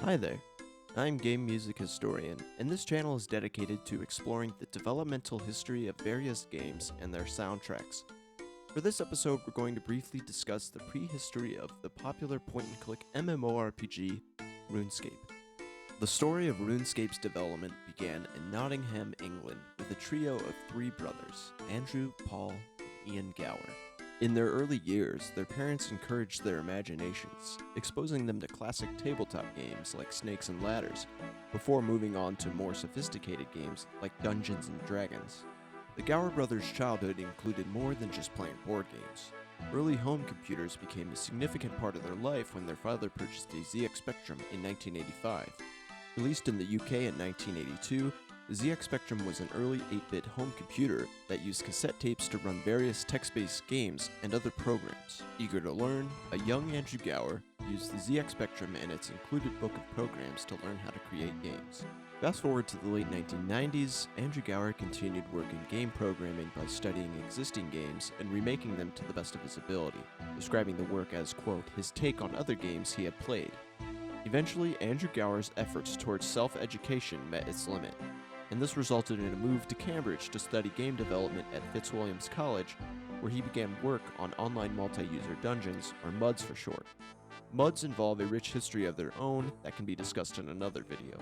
Hi there, I'm Game Music Historian, and this channel is dedicated to exploring the developmental history of various games and their soundtracks. For this episode, we're going to briefly discuss the prehistory of the popular point-and-click MMORPG, RuneScape. The story of RuneScape's development began in Nottingham, England, with a trio of three brothers, Andrew, Paul, and Ian Gower. In their early years, their parents encouraged their imaginations, exposing them to classic tabletop games like Snakes and Ladders, before moving on to more sophisticated games like Dungeons and Dragons. The Gower brothers' childhood included more than just playing board games. Early home computers became a significant part of their life when their father purchased a ZX Spectrum in 1985. Released in the UK in 1982, the ZX Spectrum was an early 8-bit home computer that used cassette tapes to run various text-based games and other programs. Eager to learn, a young Andrew Gower used the ZX Spectrum and its included book of programs to learn how to create games. Fast forward to the late 1990s, Andrew Gower continued work in game programming by studying existing games and remaking them to the best of his ability, describing the work as, quote, his take on other games he had played. Eventually, Andrew Gower's efforts towards self-education met its limit, and this resulted in a move to Cambridge to study game development at Fitzwilliams College, where he began work on online multi-user dungeons, or MUDs for short. MUDs involve a rich history of their own that can be discussed in another video.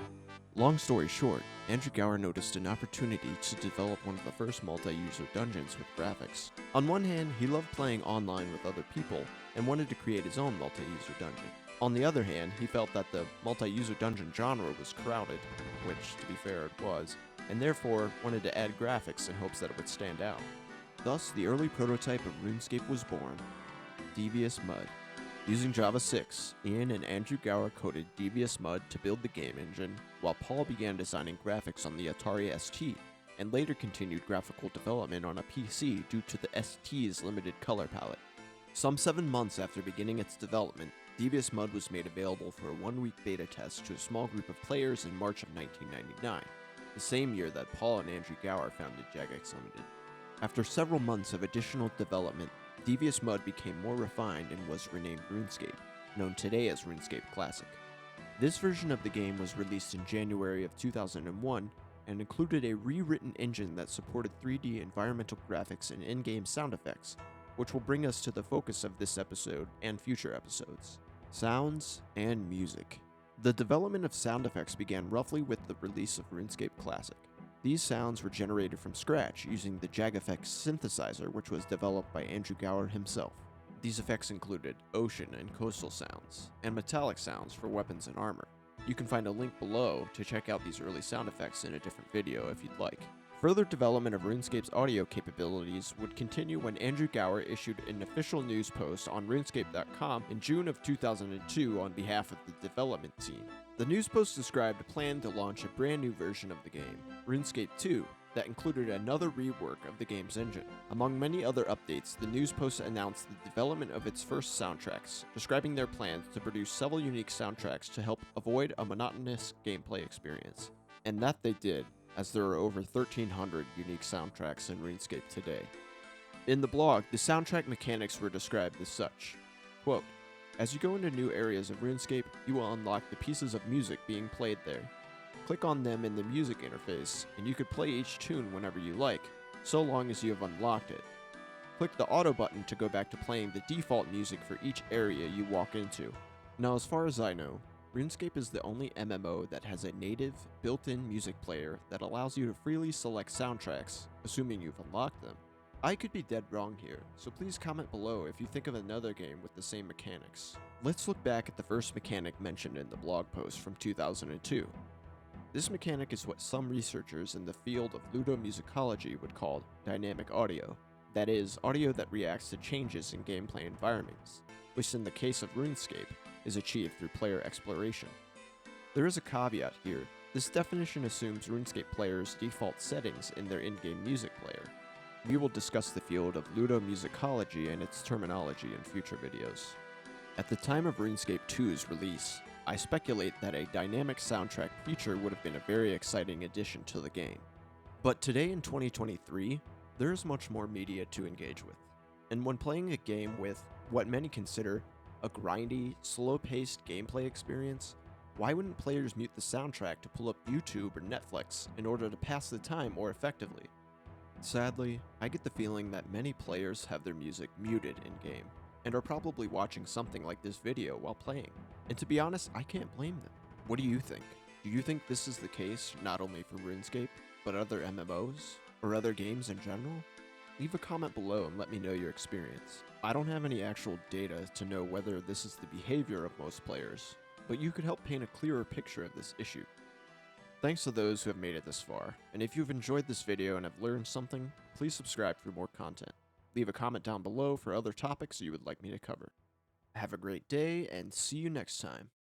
Long story short, Andrew Gower noticed an opportunity to develop one of the first multi-user dungeons with graphics. On one hand, he loved playing online with other people and wanted to create his own multi-user dungeon. On the other hand, he felt that the multi-user dungeon genre was crowded, which, to be fair, it was, and therefore wanted to add graphics in hopes that it would stand out. Thus, the early prototype of RuneScape was born, Devious Mud. Using Java 6, Ian and Andrew Gower coded Devious Mud to build the game engine, while Paul began designing graphics on the Atari ST, and later continued graphical development on a PC due to the ST's limited color palette. Some 7 months after beginning its development, Devious Mud was made available for a 1-week beta test to a small group of players in March of 1999, the same year that Paul and Andrew Gower founded Jagex Limited. After several months of additional development, Devious Mud became more refined and was renamed RuneScape, known today as RuneScape Classic. This version of the game was released in January of 2001 and included a rewritten engine that supported 3D environmental graphics and in-game sound effects, which will bring us to the focus of this episode and future episodes: sounds and music. The development of sound effects began roughly with the release of RuneScape Classic. These sounds were generated from scratch using the JagEffects synthesizer, which was developed by Andrew Gower himself. These effects included ocean and coastal sounds, and metallic sounds for weapons and armor. You can find a link below to check out these early sound effects in a different video if you'd like. Further development of RuneScape's audio capabilities would continue when Andrew Gower issued an official news post on RuneScape.com in June of 2002 on behalf of the development team. The news post described a plan to launch a brand new version of the game, RuneScape 2, that included another rework of the game's engine. Among many other updates, the news post announced the development of its first soundtracks, describing their plans to produce several unique soundtracks to help avoid a monotonous gameplay experience. And that they did, as there are over 1,300 unique soundtracks in RuneScape today. In the blog, the soundtrack mechanics were described as such. Quote, as you go into new areas of RuneScape, you will unlock the pieces of music being played there. Click on them in the music interface, and you could play each tune whenever you like, so long as you have unlocked it. Click the auto button to go back to playing the default music for each area you walk into. Now, as far as I know, RuneScape is the only MMO that has a native, built-in music player that allows you to freely select soundtracks, assuming you've unlocked them. I could be dead wrong here, so please comment below if you think of another game with the same mechanics. Let's look back at the first mechanic mentioned in the blog post from 2002. This mechanic is what some researchers in the field of ludomusicology would call dynamic audio. That is, audio that reacts to changes in gameplay environments, which in the case of RuneScape, is achieved through player exploration. There is a caveat here. This definition assumes RuneScape players' default settings in their in-game music player. We will discuss the field of ludomusicology and its terminology in future videos. At the time of RuneScape 2's release, I speculate that a dynamic soundtrack feature would have been a very exciting addition to the game. But today in 2023, there is much more media to engage with. And when playing a game with what many consider a grindy, slow-paced gameplay experience, Why wouldn't players mute the soundtrack to pull up YouTube or Netflix in order to pass the time more effectively? Sadly, I get the feeling that many players have their music muted in-game, and are probably watching something like this video while playing. And to be honest, I can't blame them. What do you think? Do you think this is the case not only for RuneScape, but other MMOs, or other games in general? Leave a comment below and let me know your experience. I don't have any actual data to know whether this is the behavior of most players, but you could help paint a clearer picture of this issue. Thanks to those who have made it this far, and if you've enjoyed this video and have learned something, please subscribe for more content. Leave a comment down below for other topics you would like me to cover. Have a great day, and see you next time.